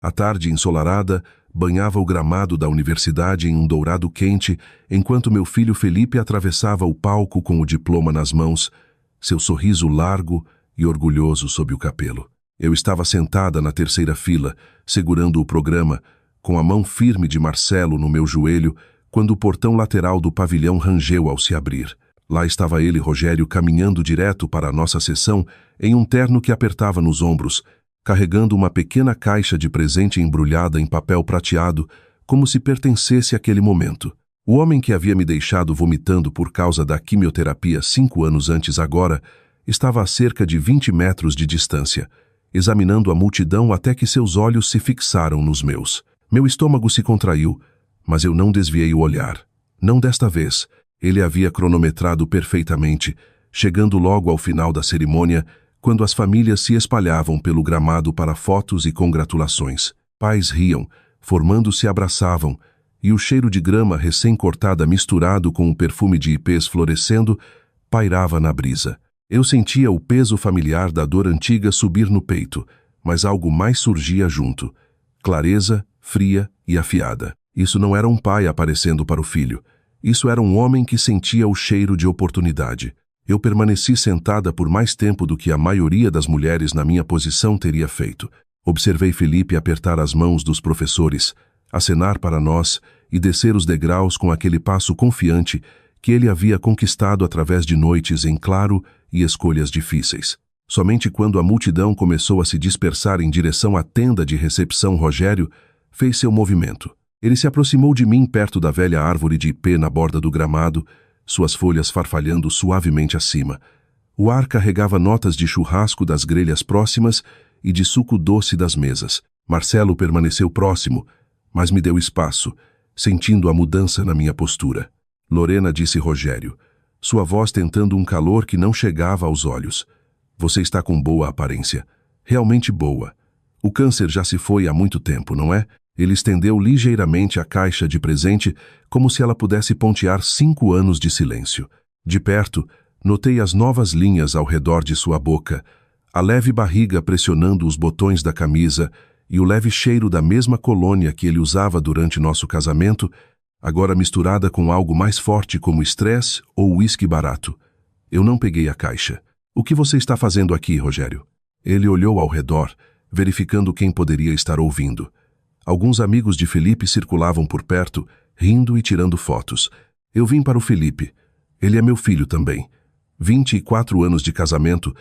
A tarde ensolarada banhava o gramado da universidade em um dourado quente, enquanto meu filho Felipe atravessava o palco com o diploma nas mãos, seu sorriso largo e orgulhoso sob o capelo. Eu estava sentada na terceira fila, segurando o programa, com a mão firme de Marcelo no meu joelho, quando o portão lateral do pavilhão rangeu ao se abrir. Lá estava ele, Rogério, caminhando direto para a nossa sessão, em um terno que apertava nos ombros, carregando uma pequena caixa de presente embrulhada em papel prateado, como se pertencesse àquele momento. O homem que havia me deixado vomitando por causa da quimioterapia 5 anos antes agora, estava a cerca de 20 metros de distância, examinando a multidão até que seus olhos se fixaram nos meus. Meu estômago se contraiu, mas eu não desviei o olhar. Não desta vez. Ele havia cronometrado perfeitamente, chegando logo ao final da cerimônia, quando as famílias se espalhavam pelo gramado para fotos e congratulações. Pais riam, formando-se abraçavam, e o cheiro de grama recém-cortada misturado com o perfume de ipês florescendo pairava na brisa. Eu sentia o peso familiar da dor antiga subir no peito, mas algo mais surgia junto. Clareza, fria e afiada. Isso não era um pai aparecendo para o filho. Isso era um homem que sentia o cheiro de oportunidade. Eu permaneci sentada por mais tempo do que a maioria das mulheres na minha posição teria feito. Observei Felipe apertar as mãos dos professores, acenar para nós e descer os degraus com aquele passo confiante que ele havia conquistado através de noites em claro e escolhas difíceis. Somente quando a multidão começou a se dispersar em direção à tenda de recepção, Rogério fez seu movimento. Ele se aproximou de mim perto da velha árvore de ipê na borda do gramado, suas folhas farfalhando suavemente acima. O ar carregava notas de churrasco das grelhas próximas e de suco doce das mesas. Marcelo permaneceu próximo, mas me deu espaço, sentindo a mudança na minha postura. Lorena, disse Rogério, sua voz tentando um calor que não chegava aos olhos. Você está com boa aparência. Realmente boa. O câncer já se foi há muito tempo, não é? Ele estendeu ligeiramente a caixa de presente, como se ela pudesse pontear 5 anos de silêncio. De perto, notei as novas linhas ao redor de sua boca, a leve barriga pressionando os botões da camisa e o leve cheiro da mesma colônia que ele usava durante nosso casamento, agora misturada com algo mais forte como estresse ou uísque barato. Eu não peguei a caixa. O que você está fazendo aqui, Rogério? Ele olhou ao redor, verificando quem poderia estar ouvindo. Alguns amigos de Felipe circulavam por perto, rindo e tirando fotos. Eu vim para o Felipe. Ele é meu filho também. 24 anos de casamento,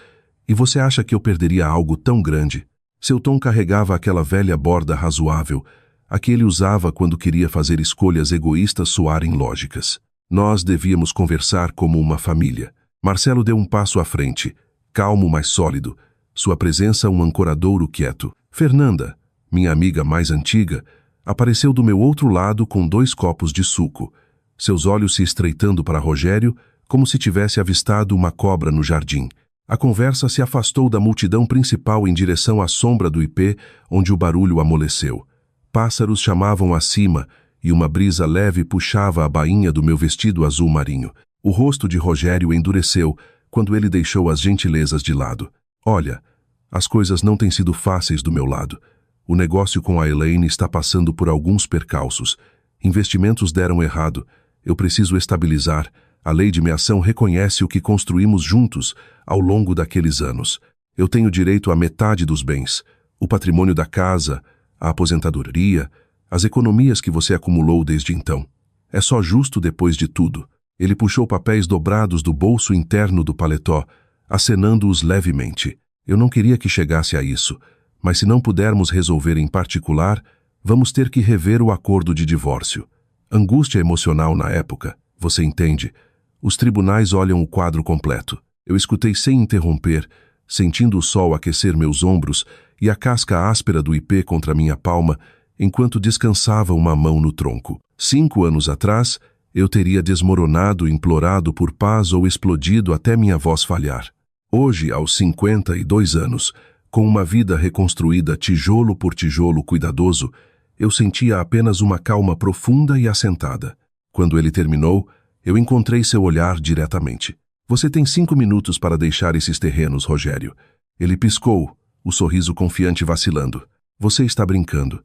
e você acha que eu perderia algo tão grande? Seu tom carregava aquela velha borda razoável, a que ele usava quando queria fazer escolhas egoístas soarem lógicas. Nós devíamos conversar como uma família. Marcelo deu um passo à frente, calmo, mas sólido. Sua presença um ancoradouro quieto. Fernanda, minha amiga mais antiga, apareceu do meu outro lado com 2 copos de suco, seus olhos se estreitando para Rogério, como se tivesse avistado uma cobra no jardim. A conversa se afastou da multidão principal em direção à sombra do ipê, onde o barulho amoleceu. Pássaros chamavam acima, e uma brisa leve puxava a bainha do meu vestido azul marinho. O rosto de Rogério endureceu quando ele deixou as gentilezas de lado. Olha, as coisas não têm sido fáceis do meu lado. O negócio com a Elaine está passando por alguns percalços. Investimentos deram errado. Eu preciso estabilizar. A lei de meação reconhece o que construímos juntos ao longo daqueles anos. Eu tenho direito à metade dos bens, o patrimônio da casa, a aposentadoria, as economias que você acumulou desde então. É só justo depois de tudo. Ele puxou papéis dobrados do bolso interno do paletó, acenando-os levemente. Eu não queria que chegasse a isso. Mas se não pudermos resolver em particular, vamos ter que rever o acordo de divórcio. Angústia emocional na época, você entende? Os tribunais olham o quadro completo. Eu escutei sem interromper, sentindo o sol aquecer meus ombros e a casca áspera do ipê contra minha palma, enquanto descansava uma mão no tronco. 5 anos atrás, eu teria desmoronado, implorado por paz ou explodido até minha voz falhar. Hoje, aos 52 anos, com uma vida reconstruída tijolo por tijolo cuidadoso, eu sentia apenas uma calma profunda e assentada. Quando ele terminou, eu encontrei seu olhar diretamente. Você tem 5 minutos para deixar esses terrenos, Rogério. Ele piscou, o sorriso confiante vacilando. Você está brincando.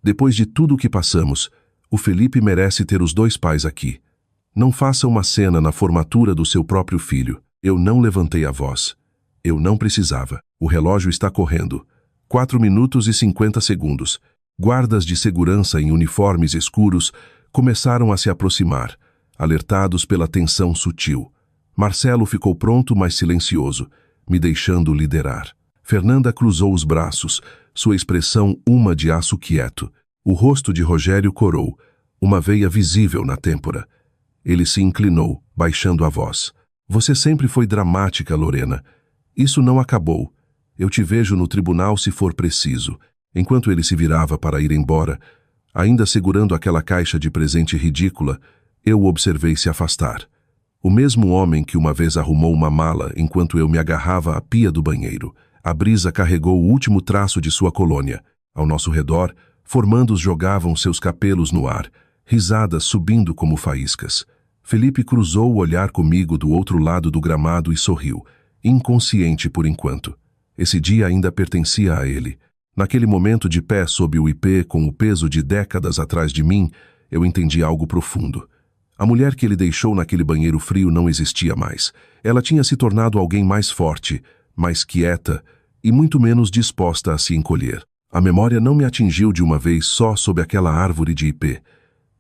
Depois de tudo o que passamos, o Felipe merece ter os dois pais aqui. Não faça uma cena na formatura do seu próprio filho. Eu não levantei a voz. Eu não precisava. O relógio está correndo. 4 minutos e 50 segundos. Guardas de segurança em uniformes escuros começaram a se aproximar, alertados pela tensão sutil. Marcelo ficou pronto, mas silencioso, me deixando liderar. Fernanda cruzou os braços, sua expressão uma de aço quieto. O rosto de Rogério corou, uma veia visível na têmpora. Ele se inclinou, baixando a voz. Você sempre foi dramática, Lorena. Isso não acabou. Eu te vejo no tribunal se for preciso. Enquanto ele se virava para ir embora, ainda segurando aquela caixa de presente ridícula, eu o observei se afastar. O mesmo homem que uma vez arrumou uma mala enquanto eu me agarrava à pia do banheiro. A brisa carregou o último traço de sua colônia. Ao nosso redor, formandos jogavam seus capelos no ar, risadas subindo como faíscas. Felipe cruzou o olhar comigo do outro lado do gramado e sorriu, inconsciente por enquanto. Esse dia ainda pertencia a ele. Naquele momento, de pé sob o ipê, com o peso de décadas atrás de mim, eu entendi algo profundo. A mulher que ele deixou naquele banheiro frio não existia mais. Ela tinha se tornado alguém mais forte, mais quieta e muito menos disposta a se encolher. A memória não me atingiu de uma vez só sob aquela árvore de ipê.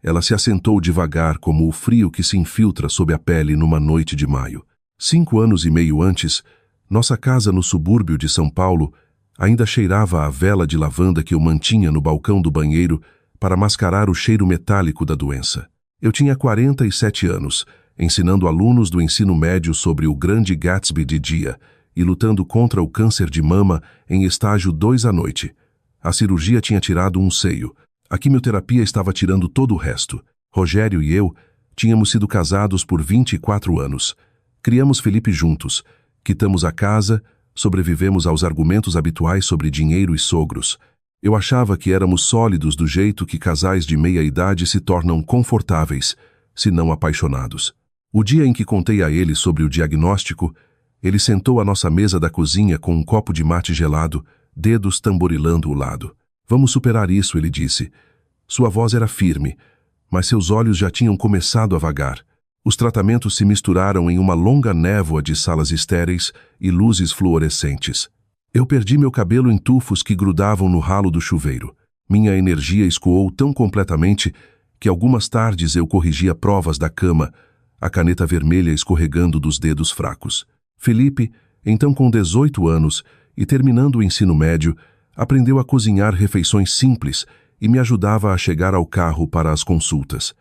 Ela se assentou devagar como o frio que se infiltra sob a pele numa noite de maio. 5 anos e meio antes, nossa casa no subúrbio de São Paulo ainda cheirava a vela de lavanda que eu mantinha no balcão do banheiro para mascarar o cheiro metálico da doença. Eu tinha 47 anos, ensinando alunos do ensino médio sobre o Grande Gatsby de dia e lutando contra o câncer de mama em estágio 2 à noite. A cirurgia tinha tirado um seio. A quimioterapia estava tirando todo o resto. Rogério e eu tínhamos sido casados por 24 anos. Criamos Felipe juntos. Quitamos a casa, sobrevivemos aos argumentos habituais sobre dinheiro e sogros. Eu achava que éramos sólidos do jeito que casais de meia-idade se tornam confortáveis, se não apaixonados. O dia em que contei a ele sobre o diagnóstico, ele sentou à nossa mesa da cozinha com um copo de mate gelado, dedos tamborilando o lado. Vamos superar isso, ele disse. Sua voz era firme, mas seus olhos já tinham começado a vagar. Os tratamentos se misturaram em uma longa névoa de salas estéreis e luzes fluorescentes. Eu perdi meu cabelo em tufos que grudavam no ralo do chuveiro. Minha energia escoou tão completamente que algumas tardes eu corrigia provas da cama, a caneta vermelha escorregando dos dedos fracos. Felipe, então com 18 anos e terminando o ensino médio, aprendeu a cozinhar refeições simples e me ajudava a chegar ao carro para as consultas.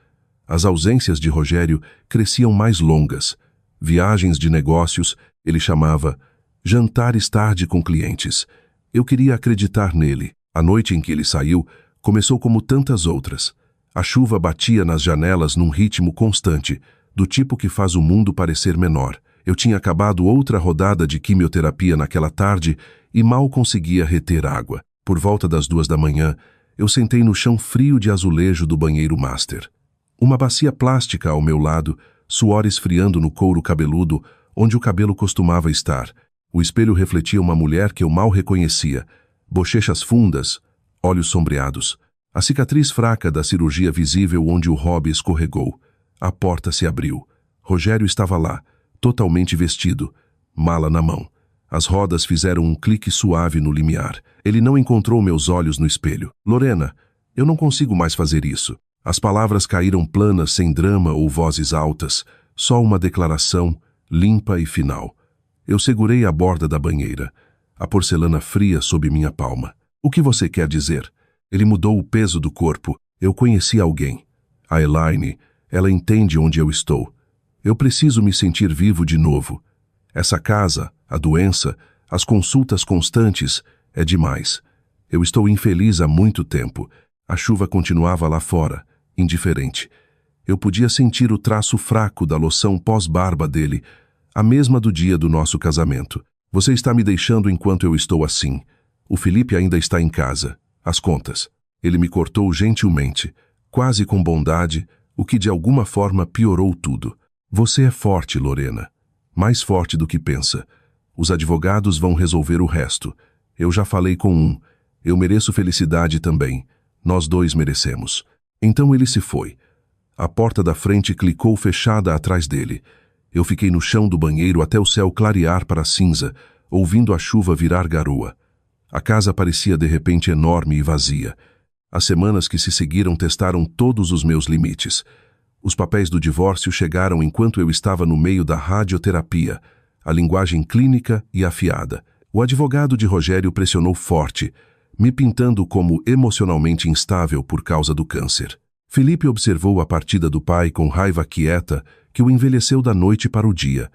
As ausências de Rogério cresciam mais longas. Viagens de negócios, ele chamava jantares tarde com clientes. Eu queria acreditar nele. A noite em que ele saiu começou como tantas outras. A chuva batia nas janelas num ritmo constante, do tipo que faz o mundo parecer menor. Eu tinha acabado outra rodada de quimioterapia naquela tarde e mal conseguia reter água. Por volta das 2 da manhã, eu sentei no chão frio de azulejo do banheiro master. Uma bacia plástica ao meu lado, suor esfriando no couro cabeludo, onde o cabelo costumava estar. O espelho refletia uma mulher que eu mal reconhecia, bochechas fundas, olhos sombreados. A cicatriz fraca da cirurgia visível onde o hobby escorregou. A porta se abriu. Rogério estava lá, totalmente vestido, mala na mão. As rodas fizeram um clique suave no limiar. Ele não encontrou meus olhos no espelho. Lorena, eu não consigo mais fazer isso. As palavras caíram planas, sem drama ou vozes altas, só uma declaração, limpa e final. Eu segurei a borda da banheira, a porcelana fria sob minha palma. O que você quer dizer? Ele mudou o peso do corpo. Eu conheci alguém. A Elaine, ela entende onde eu estou. Eu preciso me sentir vivo de novo. Essa casa, a doença, as consultas constantes, é demais. Eu estou infeliz há muito tempo. A chuva continuava lá fora, indiferente. Eu podia sentir o traço fraco da loção pós-barba dele, a mesma do dia do nosso casamento. Você está me deixando enquanto eu estou assim. O Felipe ainda está em casa. As contas. Ele me cortou gentilmente, quase com bondade, o que de alguma forma piorou tudo. Você é forte, Lorena. Mais forte do que pensa. Os advogados vão resolver o resto. Eu já falei com um. Eu mereço felicidade também. Nós dois merecemos. Então ele se foi. A porta da frente clicou fechada atrás dele. Eu fiquei no chão do banheiro até o céu clarear para cinza, ouvindo a chuva virar garoa. A casa parecia de repente enorme e vazia. As semanas que se seguiram testaram todos os meus limites. Os papéis do divórcio chegaram enquanto eu estava no meio da radioterapia, a linguagem clínica e afiada. O advogado de Rogério pressionou forte, me pintando como emocionalmente instável por causa do câncer. Felipe observou a partida do pai com raiva quieta que o envelheceu da noite para o dia.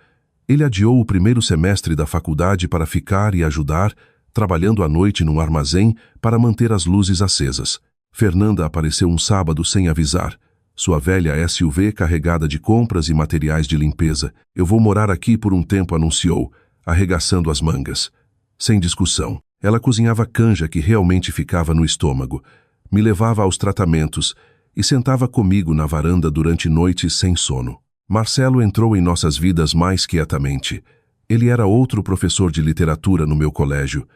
Ele adiou o primeiro semestre da faculdade para ficar e ajudar, trabalhando à noite num armazém para manter as luzes acesas. Fernanda apareceu um sábado sem avisar. Sua velha SUV carregada de compras e materiais de limpeza. Eu vou morar aqui por um tempo, anunciou, arregaçando as mangas. Sem discussão. Ela cozinhava canja que realmente ficava no estômago. Me levava aos tratamentos e sentava comigo na varanda durante noites sem sono. Marcelo entrou em nossas vidas mais quietamente. Ele era outro professor de literatura no meu colégio.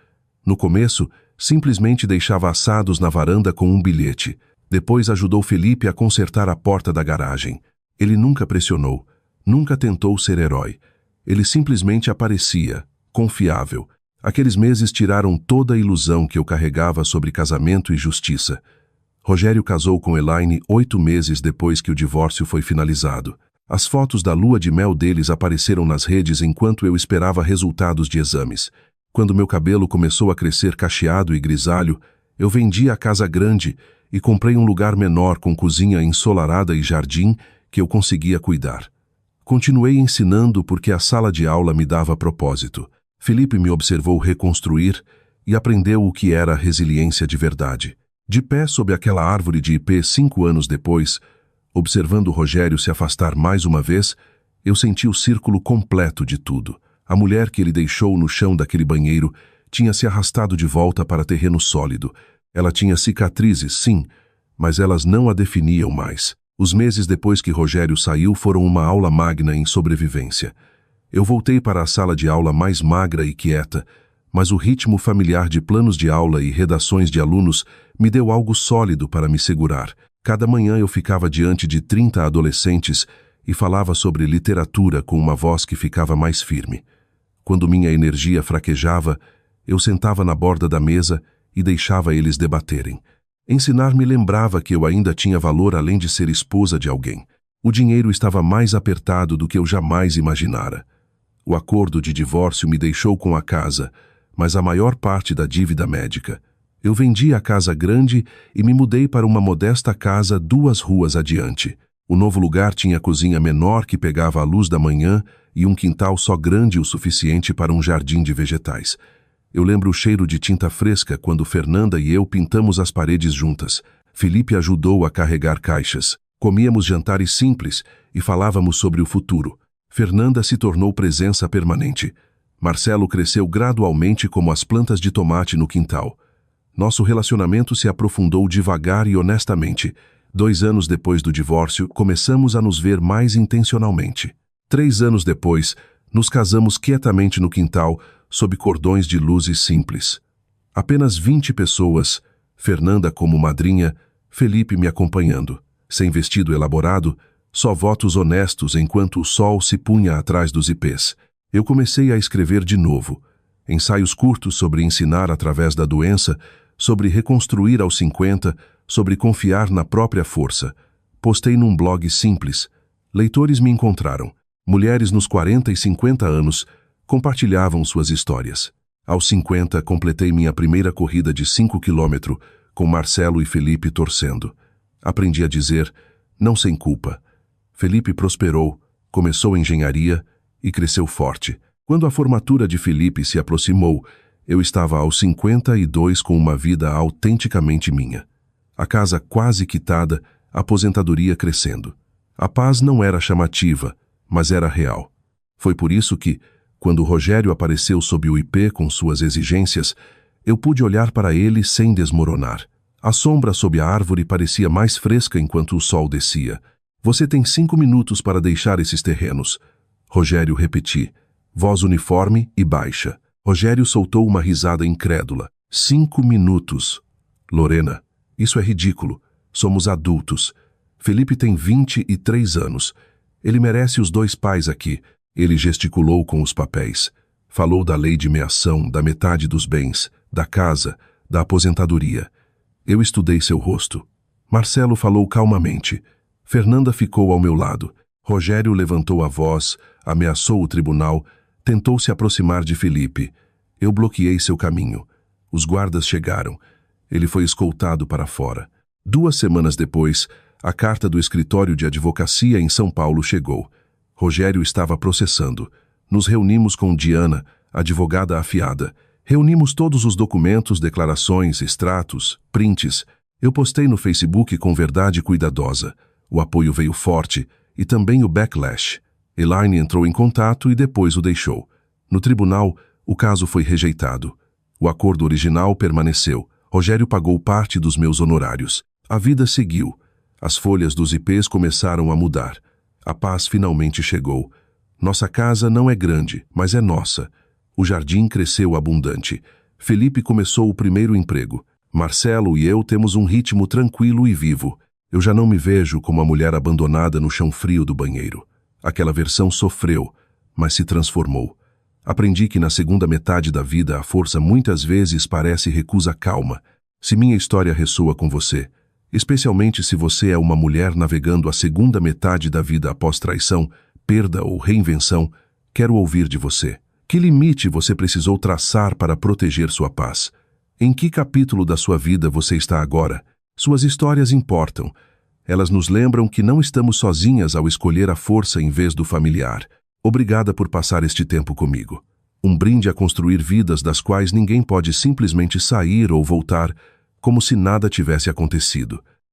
No começo, simplesmente deixava assados na varanda com um bilhete. Depois ajudou Felipe a consertar a porta da garagem. Ele nunca pressionou, nunca tentou ser herói. Ele simplesmente aparecia, confiável. Aqueles meses tiraram toda a ilusão que eu carregava sobre casamento e justiça. Rogério casou com Elaine 8 meses depois que o divórcio foi finalizado. As fotos da lua de mel deles apareceram nas redes enquanto eu esperava resultados de exames. Quando meu cabelo começou a crescer cacheado e grisalho, eu vendi a casa grande e comprei um lugar menor com cozinha ensolarada e jardim que eu conseguia cuidar. Continuei ensinando porque a sala de aula me dava propósito. Felipe me observou reconstruir e aprendeu o que era resiliência de verdade. De pé sob aquela árvore de ipê 5 anos depois, observando Rogério se afastar mais uma vez, eu senti o círculo completo de tudo. A mulher que ele deixou no chão daquele banheiro tinha se arrastado de volta para terreno sólido. Ela tinha cicatrizes, sim, mas elas não a definiam mais. Os meses depois que Rogério saiu foram uma aula magna em sobrevivência. Eu voltei para a sala de aula mais magra e quieta, mas o ritmo familiar de planos de aula e redações de alunos me deu algo sólido para me segurar. Cada manhã eu ficava diante de 30 adolescentes e falava sobre literatura com uma voz que ficava mais firme. Quando minha energia fraquejava, eu sentava na borda da mesa e deixava eles debaterem. Ensinar me lembrava que eu ainda tinha valor além de ser esposa de alguém. O dinheiro estava mais apertado do que eu jamais imaginara. O acordo de divórcio me deixou com a casa, mas a maior parte da dívida médica. Eu vendi a casa grande e me mudei para uma modesta casa 2 ruas adiante. O novo lugar tinha cozinha menor que pegava a luz da manhã e um quintal só grande o suficiente para um jardim de vegetais. Eu lembro o cheiro de tinta fresca quando Fernanda e eu pintamos as paredes juntas. Felipe ajudou a carregar caixas. Comíamos jantares simples e falávamos sobre o futuro. Fernanda se tornou presença permanente. Marcelo cresceu gradualmente como as plantas de tomate no quintal. Nosso relacionamento se aprofundou devagar e honestamente. 2 anos depois do divórcio, começamos a nos ver mais intencionalmente. 3 anos depois, nos casamos quietamente no quintal, sob cordões de luzes simples. Apenas 20 pessoas, Fernanda como madrinha, Felipe me acompanhando. Sem vestido elaborado, só votos honestos enquanto o sol se punha atrás dos ipês. Eu comecei a escrever de novo. Ensaios curtos sobre ensinar através da doença, sobre reconstruir aos 50, sobre confiar na própria força. Postei num blog simples. Leitores me encontraram. Mulheres nos 40 e 50 anos compartilhavam suas histórias. Aos 50, completei minha primeira corrida de 5 km, com Marcelo e Felipe torcendo. Aprendi a dizer, não sem culpa. Felipe prosperou, começou engenharia e cresceu forte. Quando a formatura de Felipe se aproximou, eu estava aos 52 com uma vida autenticamente minha. A casa quase quitada, a aposentadoria crescendo. A paz não era chamativa, mas era real. Foi por isso que, quando Rogério apareceu sob o ipê com suas exigências, eu pude olhar para ele sem desmoronar. A sombra sob a árvore parecia mais fresca enquanto o sol descia. Você tem 5 minutos para deixar esses terrenos. Rogério repetiu, voz uniforme e baixa. Rogério soltou uma risada incrédula. 5 minutos. Lorena, isso é ridículo. Somos adultos. Felipe tem 23 anos. Ele merece os 2 pais aqui. Ele gesticulou com os papéis. Falou da lei de meação, da metade dos bens, da casa, da aposentadoria. Eu estudei seu rosto. Marcelo falou calmamente. Fernanda ficou ao meu lado. Rogério levantou a voz, ameaçou o tribunal, tentou se aproximar de Felipe. Eu bloqueei seu caminho. Os guardas chegaram. Ele foi escoltado para fora. 2 semanas depois, a carta do escritório de advocacia em São Paulo chegou. Rogério estava processando. Nos reunimos com Diana, advogada afiada. Reunimos todos os documentos, declarações, extratos, prints. Eu postei no Facebook com verdade cuidadosa. O apoio veio forte e também o backlash. Elaine entrou em contato e depois o deixou. No tribunal, o caso foi rejeitado. O acordo original permaneceu. Rogério pagou parte dos meus honorários. A vida seguiu. As folhas dos IPs começaram a mudar. A paz finalmente chegou. Nossa casa não é grande, mas é nossa. O jardim cresceu abundante. Felipe começou o primeiro emprego. Marcelo e eu temos um ritmo tranquilo e vivo. Eu já não me vejo como a mulher abandonada no chão frio do banheiro. Aquela versão sofreu, mas se transformou. Aprendi que na segunda metade da vida a força muitas vezes parece recusa calma. Se minha história ressoa com você, especialmente se você é uma mulher navegando a segunda metade da vida após traição, perda ou reinvenção, quero ouvir de você. Que limite você precisou traçar para proteger sua paz? Em que capítulo da sua vida você está agora? Suas histórias importam. Elas nos lembram que não estamos sozinhas ao escolher a força em vez do familiar. Obrigada por passar este tempo comigo. Um brinde a construir vidas das quais ninguém pode simplesmente sair ou voltar como se nada tivesse acontecido.